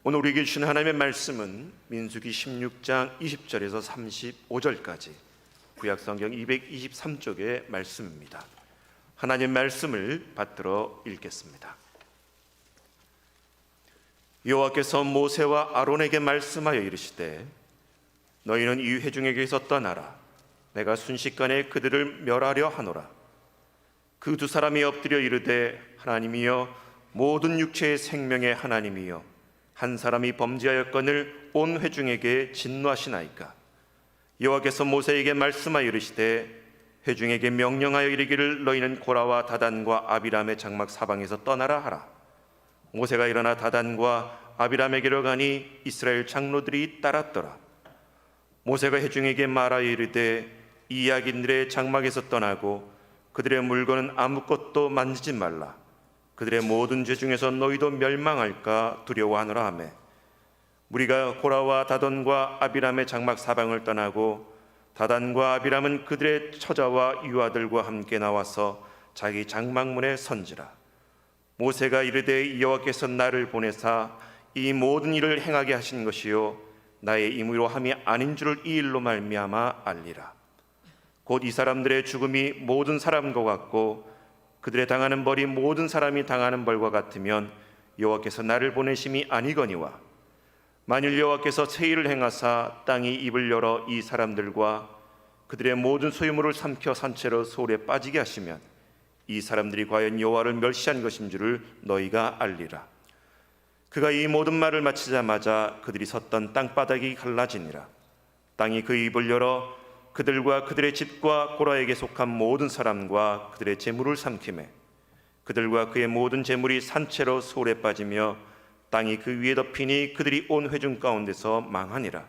오늘 우리에게 주신 하나님의 말씀은 민수기 16장 20절에서 35절까지 구약성경 223쪽의 말씀입니다. 하나님 말씀을 받들어 읽겠습니다. 여호와께서 모세와 아론에게 말씀하여 이르시되 너희는 이 회중에게서 떠나라. 내가 순식간에 그들을 멸하려 하노라. 그 두 사람이 엎드려 이르되 하나님이여 모든 육체의 생명의 하나님이여 한 사람이 범죄하였거늘 온 회중에게 진노하시나이까. 여호와께서 모세에게 말씀하여 이르시되 회중에게 명령하여 이르기를 너희는 고라와 다단과 아비람의 장막 사방에서 떠나라 하라. 모세가 일어나 다단과 아비람에게로 가니 이스라엘 장로들이 따랐더라. 모세가 회중에게 말하여 이르되 이 이야기들의 장막에서 떠나고 그들의 물건은 아무것도 만지지 말라. 그들의 모든 죄 중에서 너희도 멸망할까 두려워하노라 하매 무리가 고라와 다단과 아비람의 장막 사방을 떠나고 다단과 아비람은 그들의 처자와 유아들과 함께 나와서 자기 장막문에 선지라. 모세가 이르되 여호와께서 나를 보내사 이 모든 일을 행하게 하신 것이요 나의 임의로 함이 아닌 줄을 이 일로 말미암아 알리라. 곧 이 사람들의 죽음이 모든 사람과 같고 그들의 당하는 벌이 모든 사람이 당하는 벌과 같으면 여호와께서 나를 보내심이 아니거니와 만일 여호와께서 새 일을 행하사 땅이 입을 열어 이 사람들과 그들의 모든 소유물을 삼켜 산채로 소울에 빠지게 하시면 이 사람들이 과연 여호와를 멸시한 것인 줄을 너희가 알리라. 그가 이 모든 말을 마치자마자 그들이 섰던 땅바닥이 갈라지니라. 땅이 그 입을 열어 그들과 그들의 집과 고라에게 속한 모든 사람과 그들의 재물을 삼키매 그들과 그의 모든 재물이 산채로 소울에 빠지며 땅이 그 위에 덮이니 그들이 온 회중 가운데서 망하니라.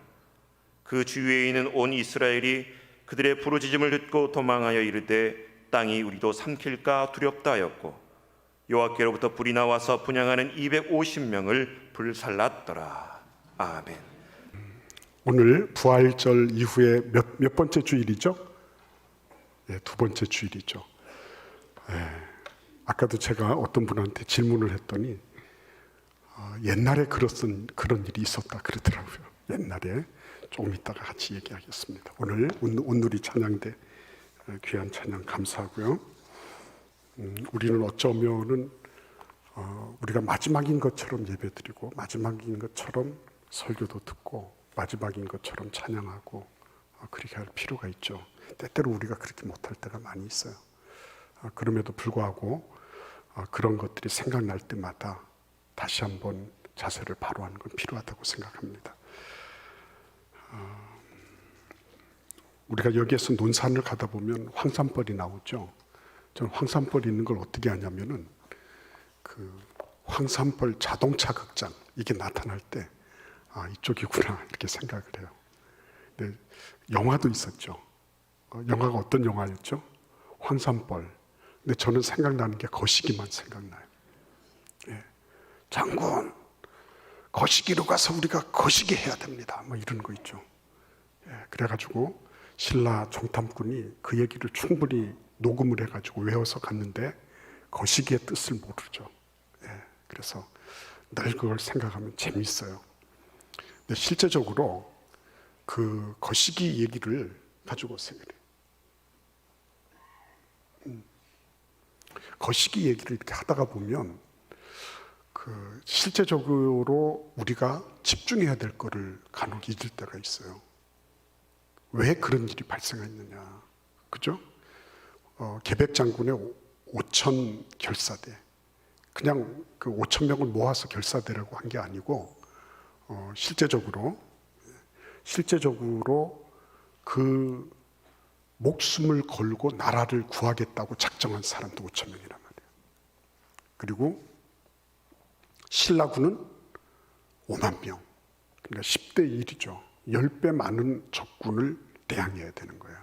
그 주위에 있는 온 이스라엘이 그들의 부르짖음을 듣고 도망하여 이르되 땅이 우리도 삼킬까 두렵다 하였고 여호와께로부터 불이 나와서 분향하는 250명을 불살랐더라. 아멘. 오늘 부활절 이후에 몇 번째 주일이죠? 두 번째 주일이죠. 아까도 제가 어떤 분한테 질문을 했더니 옛날에 그런 일이 있었다 그러더라고요. 옛날에. 조금 이따가 같이 얘기하겠습니다. 오늘 온누리 찬양대 귀한 찬양 감사하고요. 우리는 어쩌면은 우리가 마지막인 것처럼 예배드리고 마지막인 것처럼 설교도 듣고 마지막인 것처럼 찬양하고 그렇게 할 필요가 있죠. 때때로 우리가 그렇게 못할 때가 많이 있어요. 그럼에도 불구하고 그런 것들이 생각날 때마다 다시 한번 자세를 바로 하는 건 필요하다고 생각합니다. 우리가 여기에서 논산을 가다 보면 황산벌이 나오죠. 저는 황산벌이 있는 걸 어떻게 하냐면은 그 황산벌 자동차 극장 이게 나타날 때 이쪽이구나 이렇게 생각을 해요. 근데 영화도 있었죠. 영화가 어떤 영화였죠? 황산벌. 근데 저는 생각나는 게 거시기만 생각나요. 장군, 거시기로 가서 우리가 거시기 해야 됩니다. 뭐 이런 거 있죠. 그래가지고 신라 정탐꾼이 그 얘기를 충분히 녹음을 해가지고 외워서 갔는데 거시기의 뜻을 모르죠. 그래서 늘 그걸 생각하면 재밌어요. 근데 실제적으로 그 거시기 얘기를 가지고 생각해요. 거시기 얘기를 이렇게 하다가 보면 그 실제적으로 우리가 집중해야 될 거를 간혹 잊을 때가 있어요. 왜 그런 일이 발생했느냐, 그죠? 계백 장군의 5천 결사대, 그냥 그 5천 명을 모아서 결사대라고 한 게 아니고 실제적으로 그 목숨을 걸고 나라를 구하겠다고 작정한 사람도 5천 명이란 말이에요. 그리고 신라군은 5만 명, 그러니까 10대 1이죠. 10배 많은 적군을 대항해야 되는 거예요.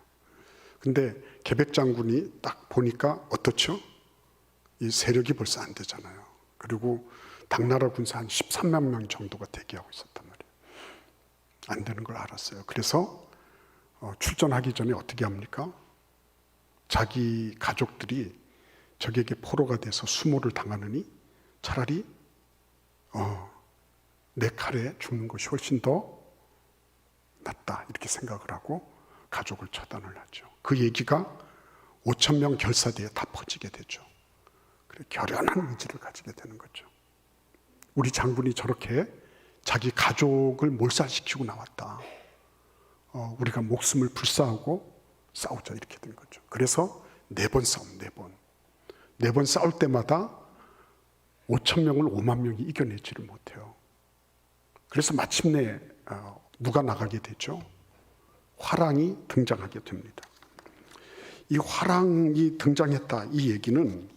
근데 계백 장군이 딱 보니까 어떻죠? 이 세력이 벌써 안 되잖아요. 그리고 당나라 군사 한 13만 명 정도가 대기하고 있었단 말이에요. 안 되는 걸 알았어요. 그래서 출전하기 전에 어떻게 합니까? 자기 가족들이 적에게 포로가 돼서 수모를 당하느니 차라리 내 칼에 죽는 것이 훨씬 더 낫다 이렇게 생각을 하고 가족을 처단을 하죠. 그 얘기가 5천 명 결사대에 다 퍼지게 되죠. 그래 결연한 의지를 가지게 되는 거죠. 우리 장군이 저렇게 자기 가족을 몰살시키고 나왔다. 우리가 목숨을 불사하고 싸우자 이렇게 된 거죠. 그래서 4번 싸움, 4번. 4번 싸울 때마다 5천 명을 5만 명이 이겨내지를 못해요. 그래서 마침내 누가 나가게 되죠? 화랑이 등장하게 됩니다. 이 화랑이 등장했다 이 얘기는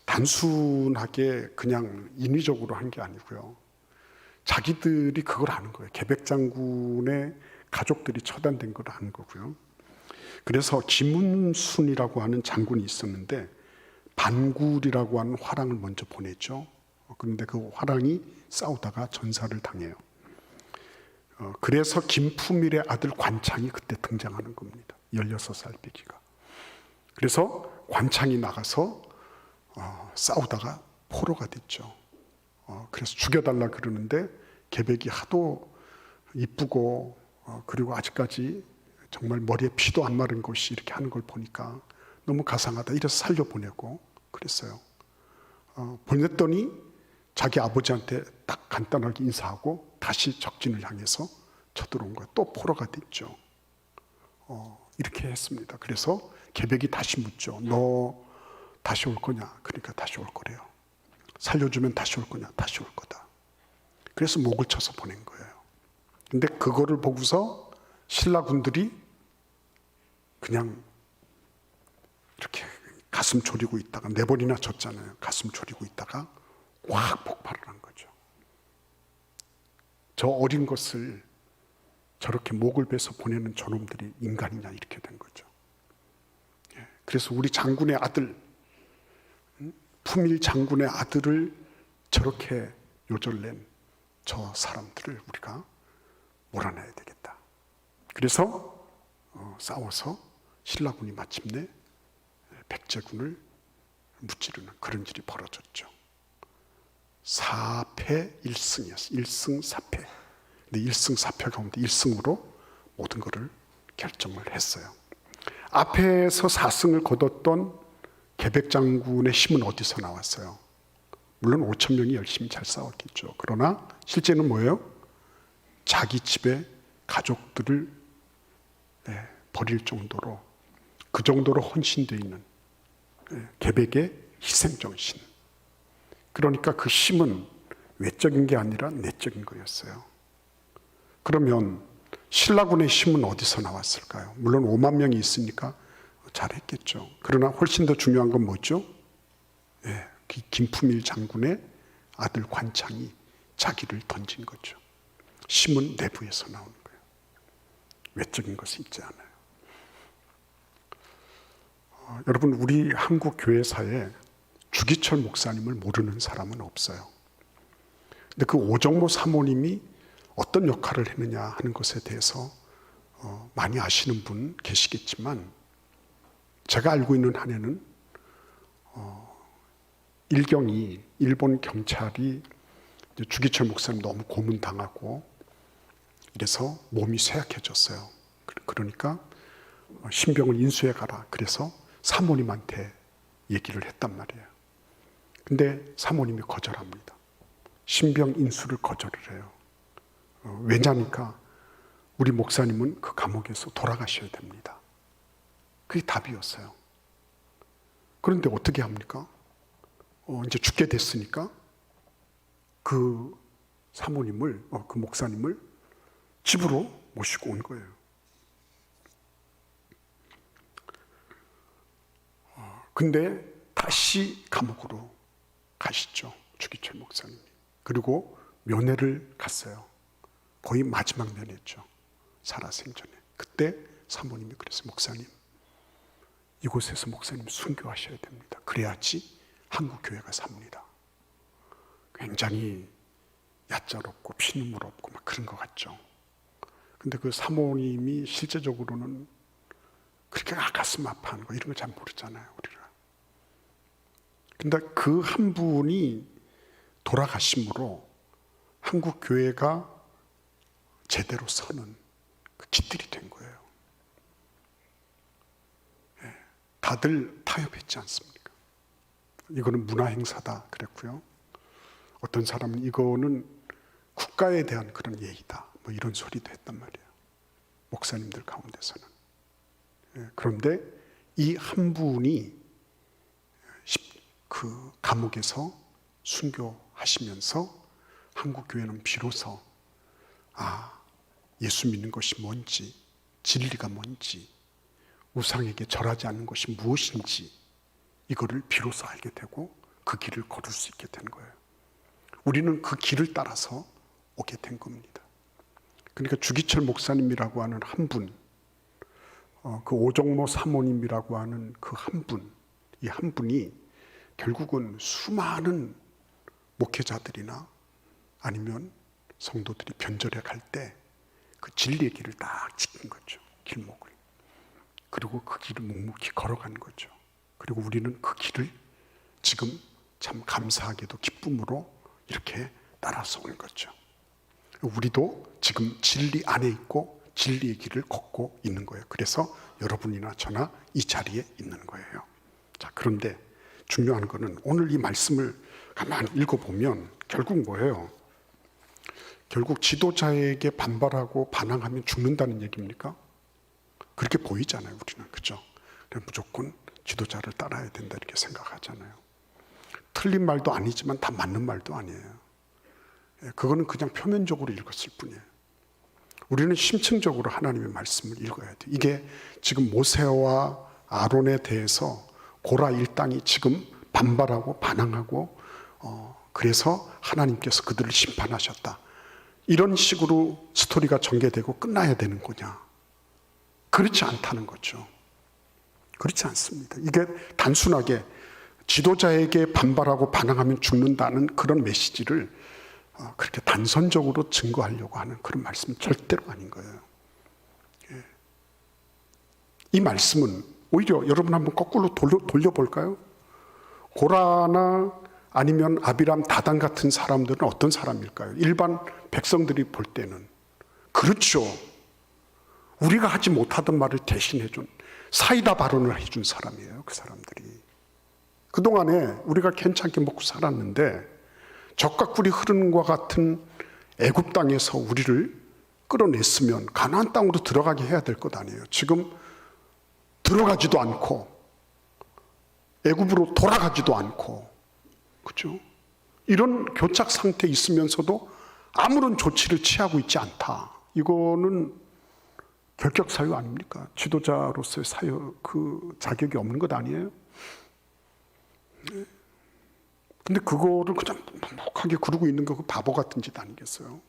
단순하게 그냥 인위적으로 한 게 아니고요. 자기들이 그걸 아는 거예요. 계백장군의 가족들이 처단된 걸 아는 거고요. 그래서 김은순이라고 하는 장군이 있었는데 반굴이라고 하는 화랑을 먼저 보냈죠. 그런데 그 화랑이 싸우다가 전사를 당해요. 그래서 김품일의 아들 관창이 그때 등장하는 겁니다. 16살 빼기가. 그래서 관창이 나가서 싸우다가 포로가 됐죠. 그래서 죽여달라 그러는데 계백이 하도 이쁘고 그리고 아직까지 정말 머리에 피도 안 마른 것이 이렇게 하는 걸 보니까 너무 가상하다 이래서 살려보내고 그랬어요. 보냈더니 자기 아버지한테 딱 간단하게 인사하고 다시 적진을 향해서 쳐들어온 거예요. 또 포로가 됐죠. 이렇게 했습니다. 그래서 계백이 다시 묻죠. 너 다시 올 거냐? 그러니까 다시 올 거래요. 살려주면 다시 올 거냐? 다시 올 거다. 그래서 목을 쳐서 보낸 거예요. 근데 그거를 보고서 신라군들이 그냥 이렇게 가슴 졸이고 있다가 4번이나 졌잖아요. 가슴 졸이고 있다가 확 폭발을 한 거죠. 저 어린 것을 저렇게 목을 베서 보내는 저놈들이 인간이냐 이렇게 된 거죠. 그래서 우리 장군의 아들, 품일 장군의 아들을 저렇게 요절낸 저 사람들을 우리가 몰아내야 되겠다. 그래서 싸워서 신라군이 마침내 백제군을 무찌르는 그런 일이 벌어졌죠. 4패 1승이었어요. 1승 4패. 근데 1승 4패 가운데 1승으로 모든 것을 결정을 했어요. 앞에서 4승을 거뒀던 계백장군의 힘은 어디서 나왔어요? 물론 5천 명이 열심히 잘 싸웠겠죠. 그러나 실제는 뭐예요? 자기 집의 가족들을 버릴 정도로 그 정도로 헌신되어 있는 계백의 희생정신. 그러니까 그 힘은 외적인 게 아니라 내적인 거였어요. 그러면 신라군의 힘은 어디서 나왔을까요? 물론 5만 명이 있으니까 잘했겠죠. 그러나 훨씬 더 중요한 건 뭐죠? 김품일 장군의 아들 관창이 자기를 던진 거죠. 힘은 내부에서 나오는 거예요. 외적인 것이 있지 않아요. 여러분, 우리 한국 교회사에 주기철 목사님을 모르는 사람은 없어요. 근데 그 오정모 사모님이 어떤 역할을 했느냐 하는 것에 대해서 많이 아시는 분 계시겠지만 제가 알고 있는 한에는 일경이 일본 경찰이 주기철 목사님 너무 고문당하고 이래서 몸이 쇠약해졌어요. 그러니까 신병을 인수해 가라. 그래서 사모님한테 얘기를 했단 말이에요. 근데 사모님이 거절합니다. 신병 인수를 거절을 해요. 왜냐니까 우리 목사님은 그 감옥에서 돌아가셔야 됩니다. 그게 답이었어요. 그런데 어떻게 합니까? 이제 죽게 됐으니까 그 사모님을, 그 목사님을 집으로 모시고 온 거예요. 근데 다시 감옥으로 가시죠. 주기철 목사님이. 그리고 면회를 갔어요. 거의 마지막 면회죠. 살아생전에. 그때 사모님이 그랬어요. 목사님, 이곳에서 목사님 순교하셔야 됩니다. 그래야지 한국 교회가 삽니다. 굉장히 얕짤없고 피눈물 없고 막 그런 것 같죠. 근데 그 사모님이 실제적으로는 그렇게 가슴 아파하는 거 이런 거 잘 모르잖아요, 우리가. 근데 그 한 분이 돌아가심으로 한국 교회가 제대로 서는 그 깃들이 된 거예요. 다들 타협했지 않습니까? 이거는 문화 행사다 그랬고요. 어떤 사람은 이거는 국가에 대한 그런 예의다, 뭐 이런 소리도 했단 말이에요. 목사님들 가운데서는. 그런데 이 한 분이 그 감옥에서 순교하시면서 한국 교회는 비로소 예수 믿는 것이 뭔지, 진리가 뭔지, 우상에게 절하지 않는 것이 무엇인지 이거를 비로소 알게 되고 그 길을 걸을 수 있게 된 거예요. 우리는 그 길을 따라서 오게 된 겁니다. 그러니까 주기철 목사님이라고 하는 한 분, 그 오정모 사모님이라고 하는 그 한 분, 이 한 분이 결국은 수많은 목회자들이나 아니면 성도들이 변절해 갈 때 그 진리의 길을 딱 지킨 거죠. 길목을. 그리고 그 길을 묵묵히 걸어간 거죠. 그리고 우리는 그 길을 지금 참 감사하게도 기쁨으로 이렇게 따라서 온 거죠. 우리도 지금 진리 안에 있고 진리의 길을 걷고 있는 거예요. 그래서 여러분이나 저나 이 자리에 있는 거예요. 자, 그런데 중요한 거는 오늘 이 말씀을 가만히 읽어보면 결국 뭐예요? 결국 지도자에게 반발하고 반항하면 죽는다는 얘기입니까? 그렇게 보이잖아요, 우리는. 그죠? 무조건 지도자를 따라야 된다 이렇게 생각하잖아요. 틀린 말도 아니지만 다 맞는 말도 아니에요. 그거는 그냥 표면적으로 읽었을 뿐이에요. 우리는 심층적으로 하나님의 말씀을 읽어야 돼요. 이게 지금 모세와 아론에 대해서 고라 일당이 지금 반발하고 반항하고 그래서 하나님께서 그들을 심판하셨다. 이런 식으로 스토리가 전개되고 끝나야 되는 거냐? 그렇지 않다는 거죠. 그렇지 않습니다. 이게 단순하게 지도자에게 반발하고 반항하면 죽는다는 그런 메시지를 그렇게 단선적으로 증거하려고 하는 그런 말씀은 절대로 아닌 거예요. 이 말씀은 오히려 여러분 한번 거꾸로 돌려볼까요? 고라나 아니면 아비람, 다단 같은 사람들은 어떤 사람일까요? 일반 백성들이 볼 때는. 그렇죠. 우리가 하지 못하던 말을 대신해준, 사이다 발언을 해준 사람이에요. 그 사람들이. 그동안에 우리가 괜찮게 먹고 살았는데 적과 꿀이 흐르는 것 같은 애굽 땅에서 우리를 끌어냈으면 가나안 땅으로 들어가게 해야 될 것 아니에요. 지금 들어가지도 않고 애굽으로 돌아가지도 않고, 그렇죠? 이런 교착 상태에 있으면서도 아무런 조치를 취하고 있지 않다. 이거는 결격 사유 아닙니까? 지도자로서의 사유, 그 자격이 없는 것 아니에요? 근데 그거를 그냥 묵묵하게 그러고 있는 거 그 바보 같은 짓 아니겠어요?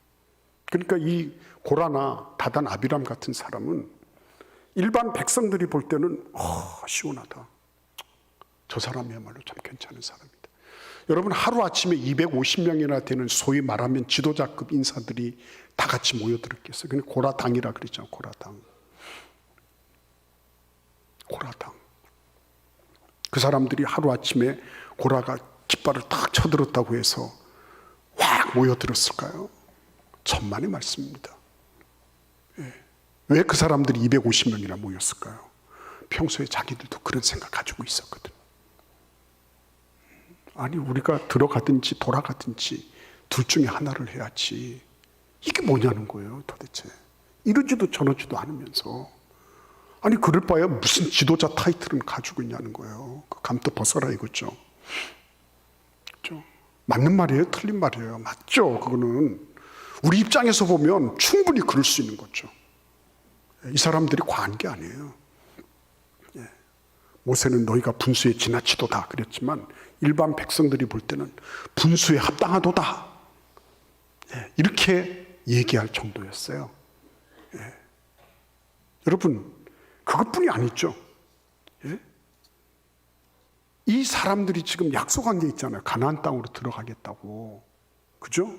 그러니까 이 고라나 다단 아비람 같은 사람은 일반 백성들이 볼 때는 시원하다. 저 사람이야말로 참 괜찮은 사람이다. 여러분, 하루아침에 250명이나 되는 소위 말하면 지도자급 인사들이 다 같이 모여들었겠어요. 근데 고라당이라 그랬죠. 고라당. 그 사람들이 하루아침에 고라가 깃발을 딱 쳐들었다고 해서 확 모여들었을까요? 천만의 말씀입니다. 왜 그 사람들이 250명이나 모였을까요? 평소에 자기들도 그런 생각 가지고 있었거든. 아니, 우리가 들어가든지 돌아가든지 둘 중에 하나를 해야지. 이게 뭐냐는 거예요, 도대체. 이러지도 저러지도 않으면서. 아니, 그럴 바에 무슨 지도자 타이틀은 가지고 있냐는 거예요. 그 감도 벗어라 이거죠. 그렇죠? 맞는 말이에요? 틀린 말이에요? 맞죠? 그거는 우리 입장에서 보면 충분히 그럴 수 있는 거죠. 이 사람들이 과한 게 아니에요. 모세는 너희가 분수에 지나치도다 그랬지만 일반 백성들이 볼 때는 분수에 합당하도다. 이렇게 얘기할 정도였어요. 여러분, 그것뿐이 아니죠. 이 사람들이 지금 약속한 게 있잖아요. 가나안 땅으로 들어가겠다고. 그죠?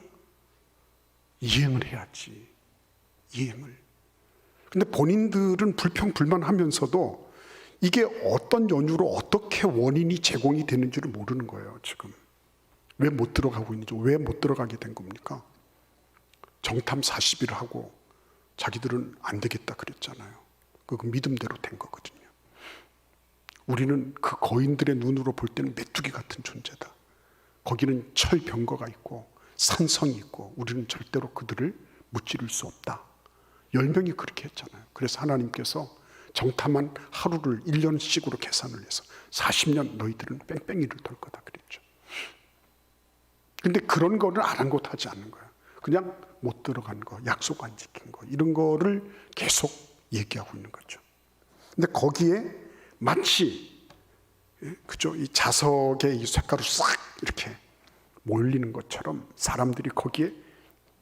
이행을 해야지. 이행을. 근데 본인들은 불평불만하면서도 이게 어떤 연유로 어떻게 원인이 제공이 되는지를 모르는 거예요, 지금. 왜 못 들어가고 있는지, 왜 못 들어가게 된 겁니까? 정탐 40일 하고 자기들은 안 되겠다 그랬잖아요. 그 믿음대로 된 거거든요. 우리는 그 거인들의 눈으로 볼 때는 메뚜기 같은 존재다. 거기는 철병거가 있고 산성이 있고 우리는 절대로 그들을 무찌를 수 없다. 10명이 그렇게 했잖아요. 그래서 하나님께서 정탐한 하루를 1년씩으로 계산을 해서 40년 너희들은 뺑뺑이를 돌 거다 그랬죠. 근데 그런 거를 아랑곳하지 않는 거예요. 그냥 못 들어간 거, 약속 안 지킨 거, 이런 거를 계속 얘기하고 있는 거죠. 근데 거기에 마치 그죠? 이 자석의 이 색깔을 싹 이렇게 몰리는 것처럼 사람들이 거기에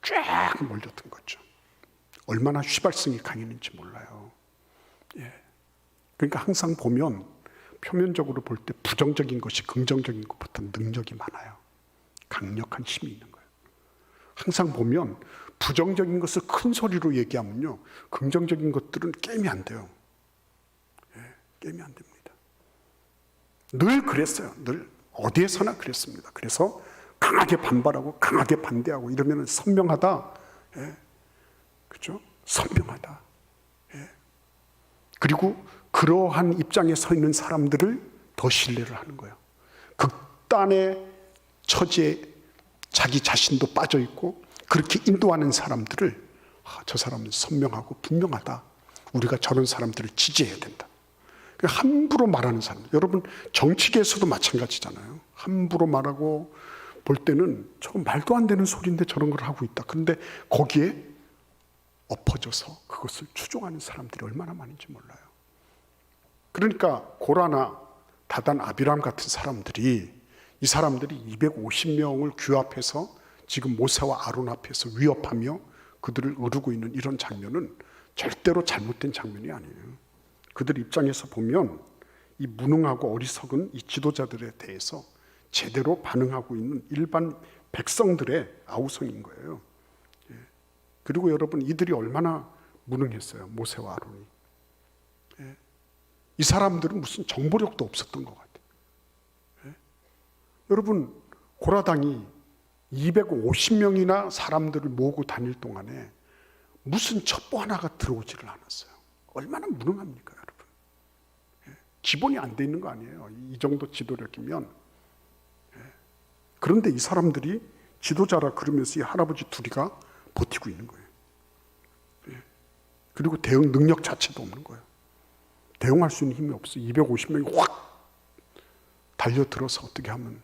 쫙 몰렸던 거죠. 얼마나 휘발성이 강했는지 몰라요. 그러니까 항상 보면 표면적으로 볼 때 부정적인 것이 긍정적인 것보다 능력이 많아요. 강력한 힘이 있는 거예요. 항상 보면 부정적인 것을 큰 소리로 얘기하면요, 긍정적인 것들은 게임이 안 돼요. 게임이 안 됩니다. 늘 그랬어요. 늘 어디에서나 그랬습니다. 그래서 강하게 반발하고 강하게 반대하고 이러면 선명하다. 그렇죠? 선명하다. 그리고 그러한 입장에 서 있는 사람들을 더 신뢰를 하는 거예요. 극단의 처지에 자기 자신도 빠져 있고 그렇게 인도하는 사람들을 저 사람은 선명하고 분명하다. 우리가 저런 사람들을 지지해야 된다. 함부로 말하는 사람. 여러분 정치계에서도 마찬가지잖아요. 함부로 말하고 볼 때는 저건 말도 안 되는 소리인데 저런 걸 하고 있다. 그런데 거기에 엎어져서 그것을 추종하는 사람들이 얼마나 많은지 몰라요. 그러니까 고라나 다단 아비람 같은 사람들이, 이 사람들이 250명을 규합해서 지금 모세와 아론 앞에서 위협하며 그들을 어르고 있는 이런 장면은 절대로 잘못된 장면이 아니에요. 그들 입장에서 보면 이 무능하고 어리석은 이 지도자들에 대해서 제대로 반응하고 있는 일반 백성들의 아우성인 거예요. 그리고 여러분, 이들이 얼마나 무능했어요, 모세와 아론이. 이 사람들은 무슨 정보력도 없었던 것 같아요. 여러분, 고라당이 250명이나 사람들을 모으고 다닐 동안에 무슨 첩보 하나가 들어오지를 않았어요. 얼마나 무능합니까, 여러분? 기본이 안 돼 있는 거 아니에요, 이 정도 지도력이면. 그런데 이 사람들이 지도자라 그러면서 이 할아버지 둘이가 버티고 있는 거예요. 그리고 대응 능력 자체도 없는 거예요. 대응할 수 있는 힘이 없어요. 250명이 확 달려들어서 어떻게 하면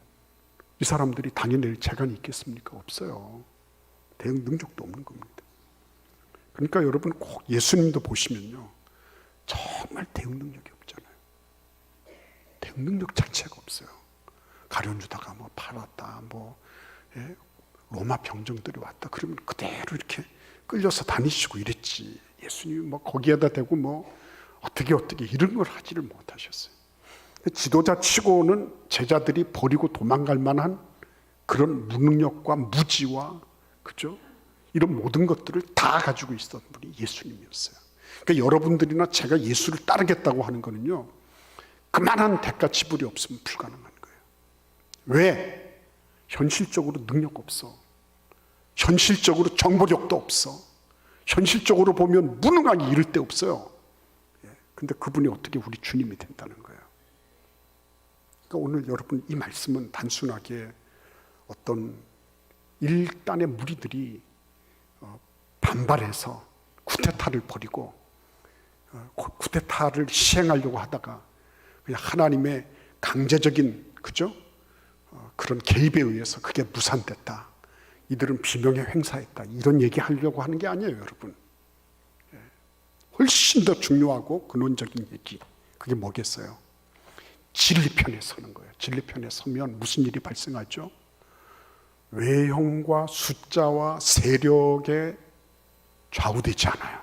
이 사람들이 당해낼 재간이 있겠습니까? 없어요. 대응 능력도 없는 겁니다. 그러니까 여러분 꼭 예수님도 보시면요, 정말 대응 능력이 없잖아요. 대응 능력 자체가 없어요. 가룟유다가 뭐 팔았다, 로마 병정들이 왔다 그러면 그대로 이렇게 끌려서 다니시고 이랬지. 예수님이 뭐 거기에다 대고 어떻게 이런 걸 하지를 못하셨어요. 지도자 치고는 제자들이 버리고 도망갈 만한 그런 무능력과 무지와, 그죠? 이런 모든 것들을 다 가지고 있었던 분이 예수님이었어요. 그러니까 여러분들이나 제가 예수를 따르겠다고 하는 거는요, 그만한 대가 지불이 없으면 불가능한 거예요. 왜? 현실적으로 능력 없어. 현실적으로 정보력도 없어. 현실적으로 보면 무능하기 이를 데 없어요. 근데 그분이 어떻게 우리 주님이 된다는 거예요. 그러니까 오늘 여러분, 이 말씀은 단순하게 어떤 일단의 무리들이 반발해서 쿠데타를 벌이고 쿠데타를 시행하려고 하다가 그냥 하나님의 강제적인, 그죠? 그런 개입에 의해서 그게 무산됐다. 이들은 비명에 횡사했다. 이런 얘기하려고 하는 게 아니에요, 여러분. 훨씬 더 중요하고 근원적인 얘기, 그게 뭐겠어요? 진리편에 서는 거예요. 진리편에 서면 무슨 일이 발생하죠? 외형과 숫자와 세력에 좌우되지 않아요.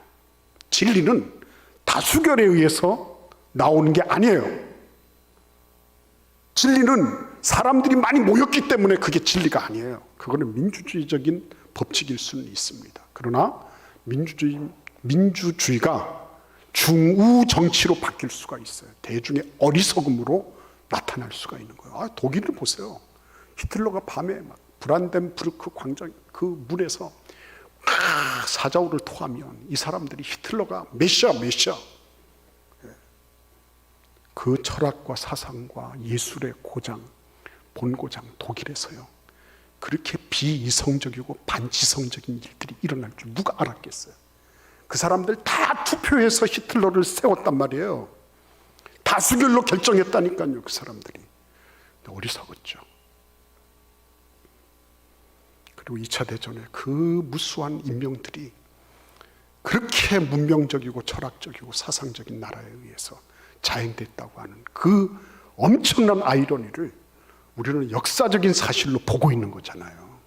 진리는 다수결에 의해서 나오는 게 아니에요. 진리는 사람들이 많이 모였기 때문에 그게 진리가 아니에요. 그거는 민주주의적인 법칙일 수는 있습니다. 그러나 민주주의가 중우 정치로 바뀔 수가 있어요. 대중의 어리석음으로 나타날 수가 있는 거예요. 독일을 보세요. 히틀러가 밤에 브란덴부르크 광장 그 문에서 막 사자우를 토하면 이 사람들이 히틀러가 메시아 그 철학과 사상과 예술의 고장, 본고장 독일에서요, 그렇게 비이성적이고 반지성적인 일들이 일어날 줄 누가 알았겠어요? 그 사람들 다 투표해서 히틀러를 세웠단 말이에요. 다수결로 결정했다니까요, 그 사람들이. 어리석었죠. 그리고 2차 대전에 그 무수한 인명들이 그렇게 문명적이고 철학적이고 사상적인 나라에 의해서 자행됐다고 하는 그 엄청난 아이러니를 우리는 역사적인 사실로 보고 있는 거잖아요.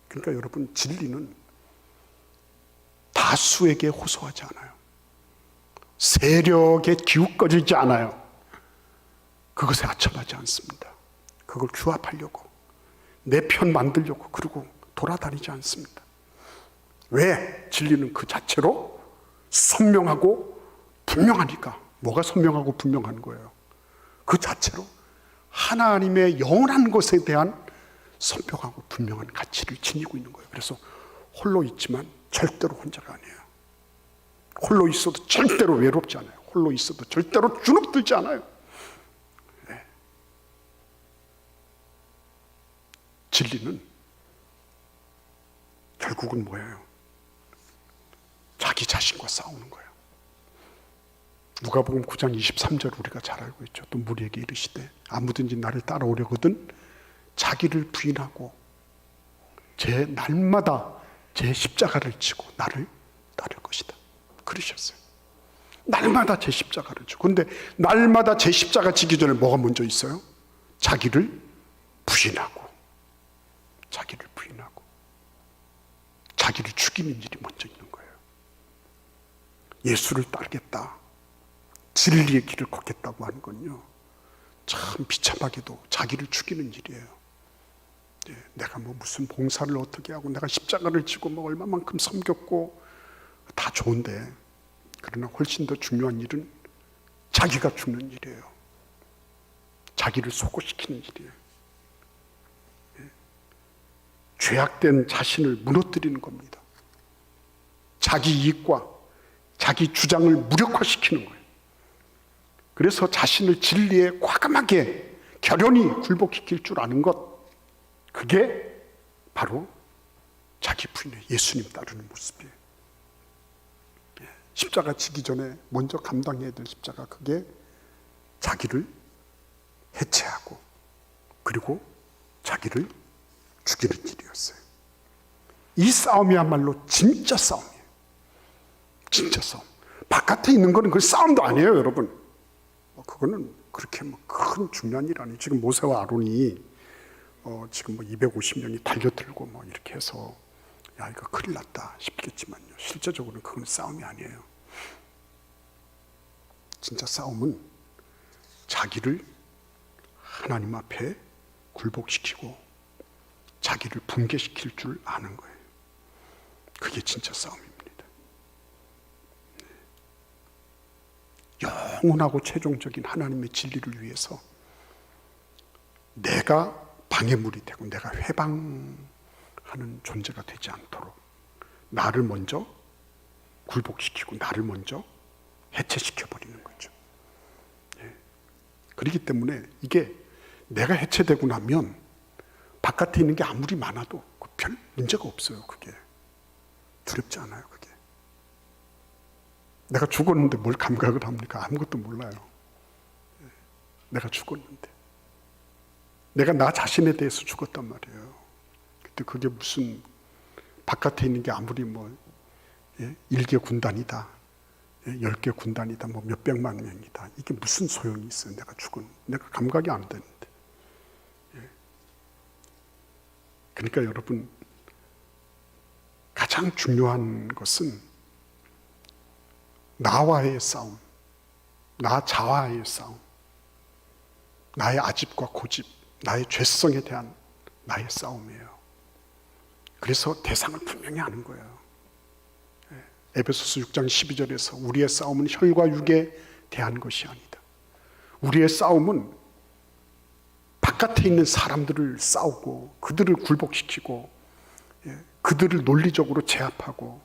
그러니까 여러분, 진리는 다수에게 호소하지 않아요. 세력에 기웃거리지 않아요. 그것에 아첨하지 않습니다. 그걸 규합하려고, 내 편 만들려고 그러고 돌아다니지 않습니다. 왜? 진리는 그 자체로 선명하고 분명하니까. 뭐가 선명하고 분명한 거예요? 그 자체로 하나님의 영원한 것에 대한 선명하고 분명한 가치를 지니고 있는 거예요. 그래서 홀로 있지만 절대로 혼자가 아니에요. 홀로 있어도 절대로 외롭지 않아요. 홀로 있어도 절대로 주눅들지 않아요. 네. 진리는 결국은 뭐예요? 자기 자신과 싸우는 거예요. 누가복음 9장 23절 우리가 잘 알고 있죠. 또 무리에게 이르시되 아무든지 나를 따라오려거든 자기를 부인하고 제 날마다 제 십자가를 지고 나를 따를 것이다. 그러셨어요. 날마다 제 십자가를 지고. 근데 날마다 제 십자가 지기 전에 뭐가 먼저 있어요? 자기를 부인하고, 자기를 부인하고 자기를 죽이는 일이 먼저 있는 거예요. 예수를 따르겠다, 진리의 길을 걷겠다고 하는 건요, 참 비참하게도 자기를 죽이는 일이에요. 내가 뭐 무슨 봉사를 어떻게 하고 내가 십자가를 지고 뭐 얼마만큼 섬겼고 다 좋은데, 그러나 훨씬 더 중요한 일은 자기가 죽는 일이에요. 자기를 소고시키는 일이에요. 죄악된 자신을 무너뜨리는 겁니다. 자기 이익과 자기 주장을 무력화시키는 거예요. 그래서 자신을 진리에 과감하게 결연히 굴복시킬 줄 아는 것, 그게 바로 자기 부인의 예수님 따르는 모습이에요. 십자가 지기 전에 먼저 감당해야 될 십자가, 그게 자기를 해체하고 그리고 자기를 죽이는 일이었어요. 이 싸움이야말로 진짜 싸움이에요. 진짜 싸움. 바깥에 있는 거는 그 싸움도 아니에요, 여러분. 그거는 그렇게 큰 중요한 일 아니에요. 지금 모세와 아론이 지금 250명이 달려들고 이렇게 해서 야, 이거 큰일 났다 싶겠지만요, 실제적으로는 그건 싸움이 아니에요. 진짜 싸움은 자기를 하나님 앞에 굴복시키고 자기를 붕괴시킬 줄 아는 거예요. 그게 진짜 싸움입니다. 영원하고 최종적인 하나님의 진리를 위해서 내가 방해물이 되고 내가 회방하는 존재가 되지 않도록 나를 먼저 굴복시키고 나를 먼저 해체시켜버리는 거죠. 그렇기 때문에 이게 내가 해체되고 나면 바깥에 있는 게 아무리 많아도 별 문제가 없어요. 그게 두렵지 않아요. 그게 내가 죽었는데 뭘 감각을 합니까? 아무것도 몰라요. 내가 죽었는데, 내가 나 자신에 대해서 죽었단 말이에요. 근데 그게 무슨 바깥에 있는 게 아무리 1개 군단이다, 10개 군단이다, 몇백만 명이다, 이게 무슨 소용이 있어요? 내가 죽은, 내가 감각이 안 되는데. 그러니까 여러분, 가장 중요한 것은 나와의 싸움, 나 자아의 싸움, 나의 아집과 고집, 나의 죄성에 대한 나의 싸움이에요. 그래서 대상을 분명히 아는 거예요. 에베소서 6장 12절에서 우리의 싸움은 혈과 육에 대한 것이 아니다. 우리의 싸움은 바깥에 있는 사람들을 싸우고 그들을 굴복시키고 그들을 논리적으로 제압하고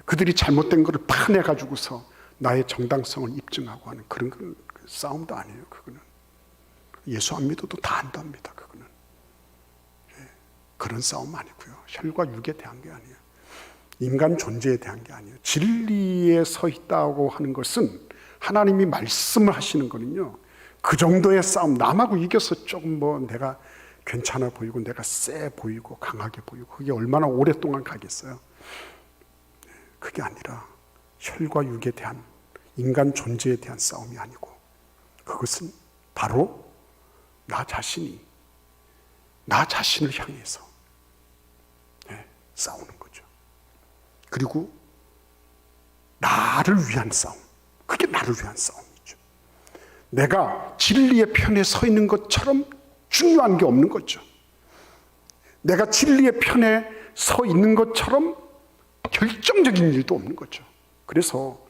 그들이 잘못된 것을 파내가지고서 나의 정당성을 입증하고 하는 그런 싸움도 아니에요. 그거는 예수 안 믿어도 다 안답니다. 그거는 그런 싸움 아니고요. 혈과 육에 대한 게 아니에요. 인간 존재에 대한 게 아니에요. 진리에 서 있다고 하는 것은 하나님이 말씀을 하시는 거는요, 그 정도의 싸움, 남하고 이겨서 조금 뭐 내가 괜찮아 보이고 내가 세 보이고 강하게 보이고 그게 얼마나 오랫동안 가겠어요. 그게 아니라 혈과 육에 대한, 인간 존재에 대한 싸움이 아니고, 그것은 바로 나 자신이 나 자신을 향해서 싸우는 거죠. 그리고 나를 위한 싸움, 그게 나를 위한 싸움이죠. 내가 진리의 편에 서 있는 것처럼 중요한 게 없는 거죠. 내가 진리의 편에 서 있는 것처럼 결정적인 일도 없는 거죠. 그래서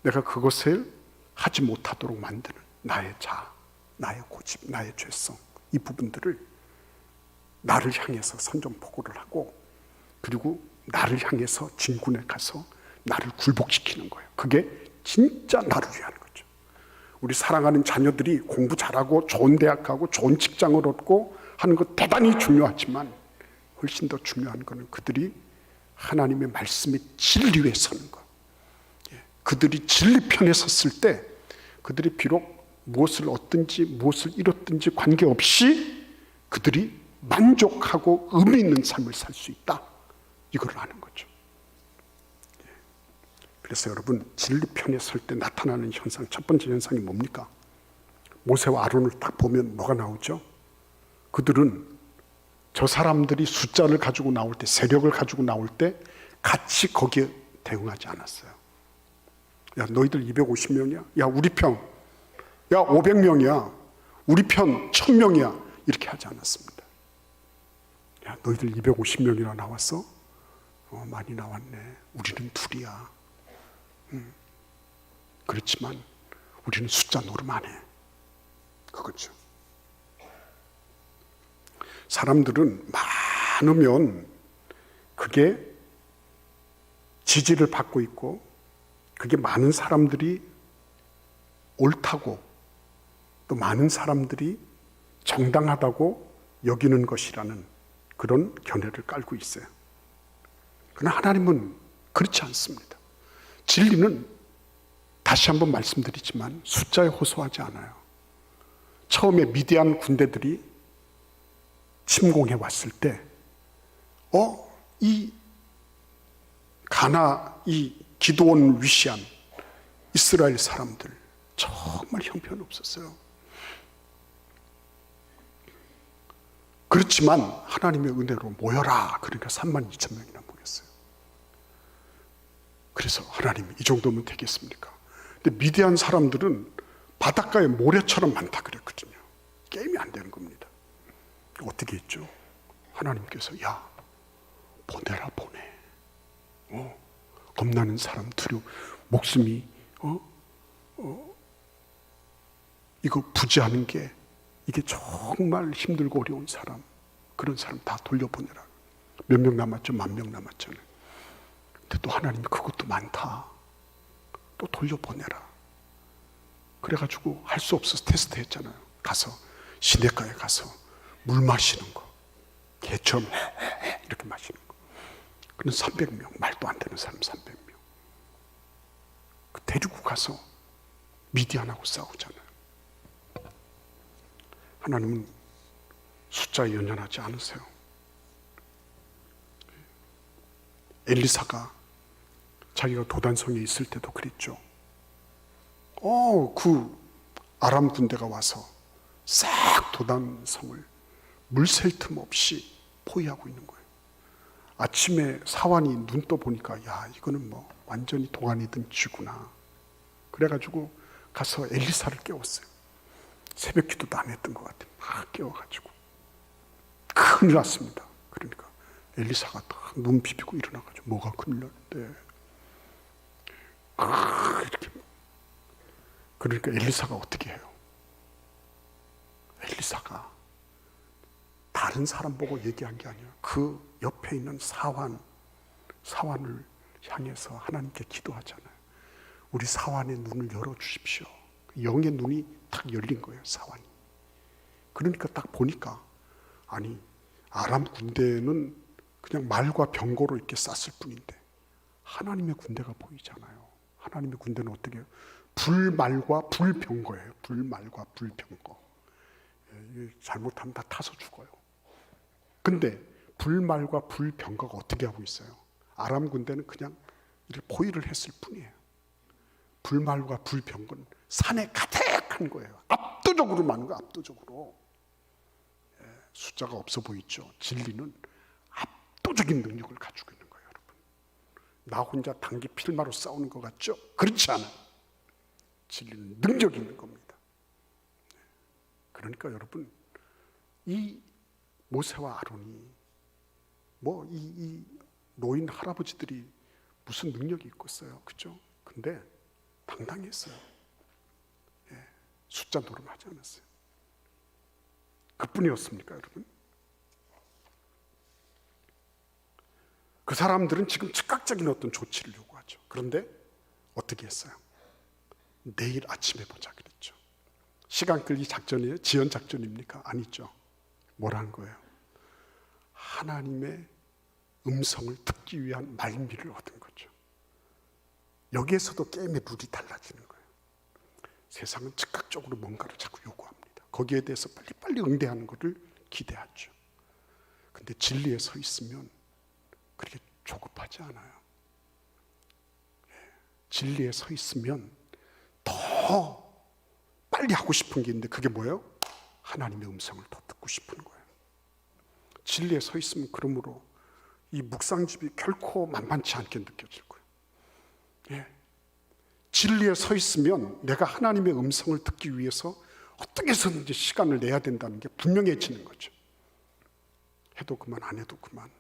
내가 그것을 하지 못하도록 만드는 나의 자아, 나의 고집, 나의 죄성, 이 부분들을 나를 향해서 선전포고를 하고, 그리고 나를 향해서 진군에 가서 나를 굴복시키는 거예요. 그게 진짜 나를 위한 거죠. 우리 사랑하는 자녀들이 공부 잘하고 좋은 대학 가고 좋은 직장을 얻고 하는 것 대단히 중요하지만, 훨씬 더 중요한 것은 그들이 하나님의 말씀의 진리 위에 서는 것. 그들이 진리 편에 섰을 때 그들이 비록 무엇을 얻든지 무엇을 잃었든지 관계없이 그들이 만족하고 의미 있는 삶을 살 수 있다, 이걸 아는 거죠. 그래서 여러분, 진리 편에 설 때 나타나는 현상, 첫 번째 현상이 뭡니까? 모세와 아론을 딱 보면 뭐가 나오죠? 그들은 저 사람들이 숫자를 가지고 나올 때, 세력을 가지고 나올 때 같이 거기에 대응하지 않았어요. 야, 너희들 250명이야? 야, 우리 편. 야, 500명이야. 우리 편 1000명이야. 이렇게 하지 않았습니다. 야, 너희들 250명이나 나왔어? 많이 나왔네. 우리는 둘이야. 그렇지만 우리는 숫자 노름 안 해. 그거죠. 사람들은 많으면 그게 지지를 받고 있고, 그게 많은 사람들이 옳다고, 또 많은 사람들이 정당하다고 여기는 것이라는 그런 견해를 깔고 있어요. 그러나 하나님은 그렇지 않습니다. 진리는 다시 한번 말씀드리지만 숫자에 호소하지 않아요. 처음에 미디안 군대들이 침공해 왔을 때, 이 가나, 이 기드온을 위시한 이스라엘 사람들 정말 형편없었어요. 그렇지만 하나님의 은혜로 모여라. 그러니까 32,000명이나 모였어요. 그래서 하나님, 이 정도면 되겠습니까? 근데 미디안 사람들은 바닷가에 모래처럼 많다 그랬거든요. 게임이 안 되는 겁니다. 어떻게 했죠? 하나님께서 야, 보내라, 보내. 겁나는 사람, 목숨이 이거 부지하는 게, 이게 정말 힘들고 어려운 사람, 그런 사람 다 돌려보내라. 몇 명 남았죠? 10,000명 남았잖아요. 근데 또 하나님이 그것도 많다, 또 돌려보내라. 그래가지고 할 수 없어서 테스트 했잖아요. 가서 시냇가에 가서 물 마시는 거, 개처럼 이렇게 마시는 거. 그는 300명, 말도 안 되는 사람 300명. 그 데리고 가서 미디안하고 싸우잖아요. 하나님은 숫자에 연연하지 않으세요. 엘리사가 자기가 도단성에 있을 때도 그랬죠. 그 아람 군대가 와서 싹 도단성을 물 셀 틈 없이 포위하고 있는 거예요. 아침에 사환이 눈 떠 보니까, 야, 이거는 뭐 완전히 도가니든 쥐구나. 그래가지고 가서 엘리사를 깨웠어요. 새벽 기도도 안 했던 것 같아요. 막 깨워가지고 큰일 났습니다. 그러니까 엘리사가 딱 눈 비비고 일어나가지고, 뭐가 큰일 났는데, 이렇게. 그러니까 엘리사가 어떻게 해요? 엘리사가 다른 사람 보고 얘기한 게 아니에요. 그 옆에 있는 사환을 향해서 하나님께 기도하잖아요. 우리 사환의 눈을 열어주십시오. 영의 눈이 딱 열린 거예요, 사환이. 그러니까 딱 보니까, 아니, 아람 군대는 그냥 말과 병거로 이렇게 쌌을 뿐인데 하나님의 군대가 보이잖아요. 하나님의 군대는 어떻게 해요? 불말과 불병거예요. 불말과 불병거. 잘못하면 다 타서 죽어요. 근데 불말과 불병거가 어떻게 하고 있어요? 아람 군대는 그냥 이렇게 포위를 했을 뿐이에요. 불말과 불병거는 산에 가득한 거예요. 압도적으로 많은 거예요. 압도적으로. 숫자가 없어 보이죠. 진리는 압도적인 능력을 가지고 있는 거예요, 여러분. 나 혼자 단기 필마로 싸우는 것 같죠? 그렇지 않아요. 진리는 능력이 있는 겁니다. 그러니까 여러분, 이 모세와 아론이 이 노인 할아버지들이 무슨 능력이 있겠어요, 그죠? 근데 당당했어요. 숫자 노름하지 않았어요. 그뿐이었습니까, 여러분? 그 사람들은 지금 즉각적인 어떤 조치를 요구하죠. 그런데 어떻게 했어요? 내일 아침에 보자 그랬죠. 시간 끌기 작전이에요? 지연 작전입니까? 아니죠. 뭐라는 거예요? 하나님의 음성을 듣기 위한 말미를 얻은 거죠. 여기에서도 게임의 룰이 달라지는 거예요. 세상은 즉각적으로 뭔가를 자꾸 요구합니다. 거기에 대해서 빨리빨리 응대하는 것을 기대하죠. 근데 진리에 서 있으면 그렇게 조급하지 않아요. 진리에 서 있으면 더 빨리 하고 싶은 게 있는데 그게 뭐예요? 하나님의 음성을 더 듣고 싶은 거예요. 진리에 서 있으면 그러므로 이 묵상집이 결코 만만치 않게 느껴질 거예요. 진리에 서 있으면 내가 하나님의 음성을 듣기 위해서 어떻게 해서든지 시간을 내야 된다는 게 분명해지는 거죠. 해도 그만 안 해도 그만.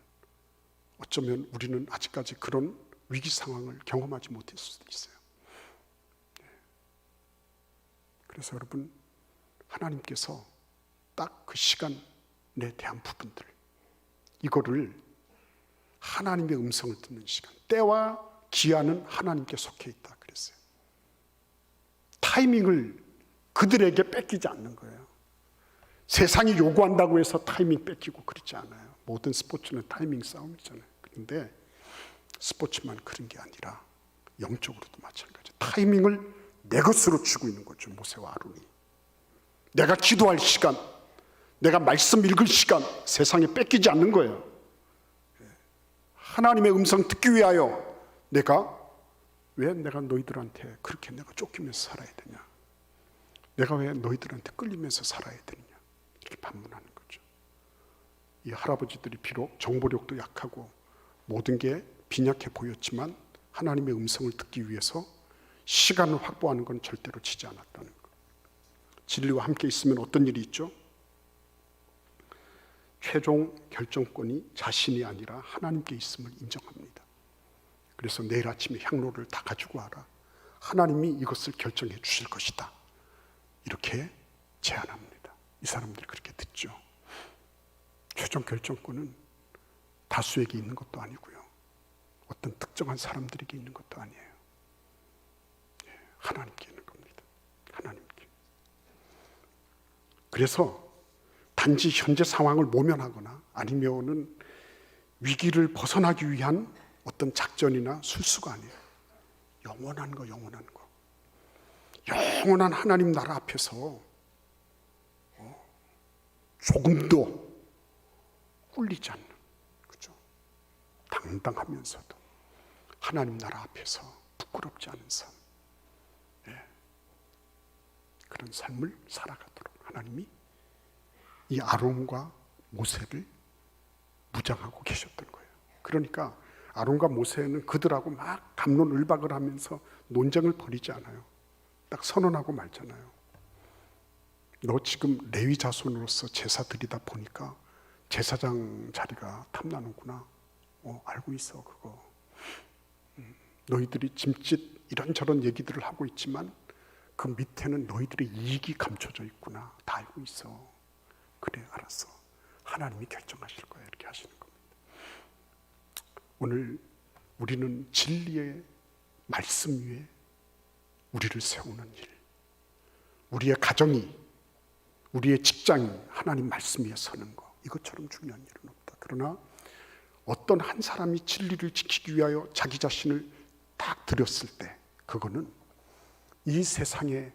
어쩌면 우리는 아직까지 그런 위기 상황을 경험하지 못했을 수도 있어요. 그래서 여러분, 하나님께서 딱 그 시간에 대한 부분들, 이거를 하나님의 음성을 듣는 시간, 때와 기한은 하나님께 속해 있다 그랬어요. 타이밍을 그들에게 뺏기지 않는 거예요. 세상이 요구한다고 해서 타이밍 뺏기고 그러지 않아요. 모든 스포츠는 타이밍 싸움이잖아요. 그런데 스포츠만 그런 게 아니라 영적으로도 마찬가지예요. 타이밍을 내 것으로 쥐고 있는 거죠, 모세와 아론이. 내가 기도할 시간, 내가 말씀 읽을 시간, 세상에 뺏기지 않는 거예요. 하나님의 음성 듣기 위하여 왜 내가 너희들한테 그렇게 내가 쫓기면서 살아야 되냐? 내가 왜 너희들한테 끌리면서 살아야 되느냐? 이렇게 반문하는 거죠. 이 할아버지들이 비록 정보력도 약하고 모든 게 빈약해 보였지만 하나님의 음성을 듣기 위해서 시간을 확보하는 건 절대로 지지 않았다는 것. 진리와 함께 있으면 어떤 일이 있죠? 최종 결정권이 자신이 아니라 하나님께 있음을 인정합니다. 그래서 내일 아침에 향로를 다 가지고 와라. 하나님이 이것을 결정해 주실 것이다. 이렇게 제안합니다. 이 사람들이 그렇게 듣죠. 최종 결정권은 다수에게 있는 것도 아니고요. 어떤 특정한 사람들에게 있는 것도 아니에요. 하나님께 있는 겁니다. 하나님께. 그래서 단지 현재 상황을 모면하거나 아니면은 위기를 벗어나기 위한 어떤 작전이나 술수가 아니에요. 영원한 거. 영원한 하나님 나라 앞에서 조금도 꿀리지 않는, 그죠? 당당하면서도 하나님 나라 앞에서 부끄럽지 않은 삶, 그런 삶을 살아가도록 하나님이 이 아론과 모세를 무장하고 계셨던 거예요. 그러니까 아론과 모세는 그들하고 막 갑론을박을 하면서 논쟁을 벌이지 않아요. 딱 선언하고 말잖아요. 너 지금 레위 자손으로서 제사 드리다 보니까 제사장 자리가 탐나는구나. 알고 있어 그거. 너희들이 짐짓 이런저런 얘기들을 하고 있지만 그 밑에는 너희들의 이익이 감춰져 있구나. 다 알고 있어. 그래, 알았어. 하나님이 결정하실 거예요. 이렇게 하시는 겁니다. 오늘 우리는 진리의 말씀 위에 우리를 세우는 일, 우리의 가정이, 우리의 직장이 하나님 말씀 위에 서는 거, 이것처럼 중요한 일은 없다. 그러나 어떤 한 사람이 진리를 지키기 위하여 자기 자신을 딱 드렸을 때, 그거는 이 세상에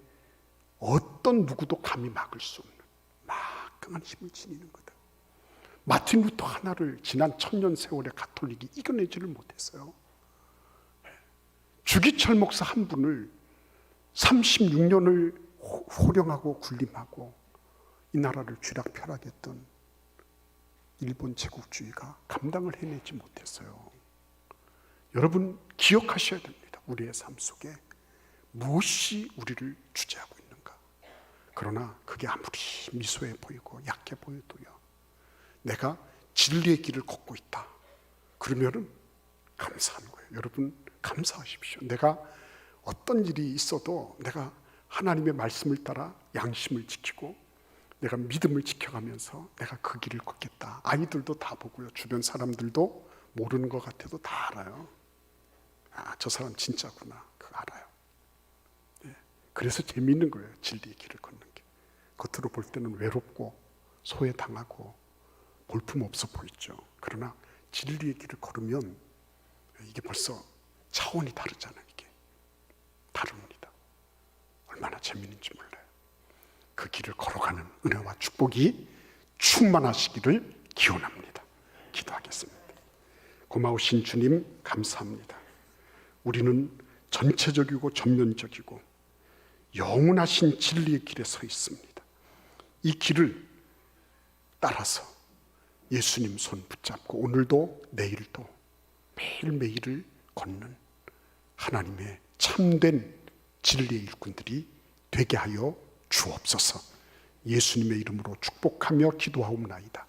어떤 누구도 감히 막을 수 없는 막강한 힘을 지니는 거다. 마틴 루터 하나를 지난 1000년 세월의 가톨릭이 이겨내지를 못했어요. 주기철 목사 한 분을 36년을 호령하고 군림하고 이 나라를 쥐락펴락했던 일본 제국주의가 감당을 해내지 못했어요. 여러분 기억하셔야 됩니다. 우리의 삶 속에 무엇이 우리를 주재하고 있는가. 그러나 그게 아무리 미소해 보이고 약해 보여도요, 내가 진리의 길을 걷고 있다, 그러면은 감사한 거예요. 여러분 감사하십시오. 내가 어떤 일이 있어도 내가 하나님의 말씀을 따라 양심을 지키고 내가 믿음을 지켜가면서 내가 그 길을 걷겠다. 아이들도 다 보고요, 주변 사람들도 모르는 것 같아도 다 알아요. 아, 저 사람 진짜구나, 그거 알아요. 예. 그래서 재미있는 거예요, 진리의 길을 걷는 게. 겉으로 볼 때는 외롭고 소외당하고 볼품없어 보이죠. 그러나 진리의 길을 걸으면 이게 벌써 차원이 다르잖아요. 이게 다릅니다. 얼마나 재미있는지 몰라요. 그 길을 걸어가는 은혜와 축복이 충만하시기를 기원합니다. 기도하겠습니다. 고마우신 주님 감사합니다. 우리는 전체적이고 전면적이고 영원하신 진리의 길에 서 있습니다. 이 길을 따라서 예수님 손 붙잡고 오늘도 내일도 매일매일을 걷는 하나님의 참된 진리의 일꾼들이 되게 하여 주옵소서. 예수님의 이름으로 축복하며 기도하옵나이다.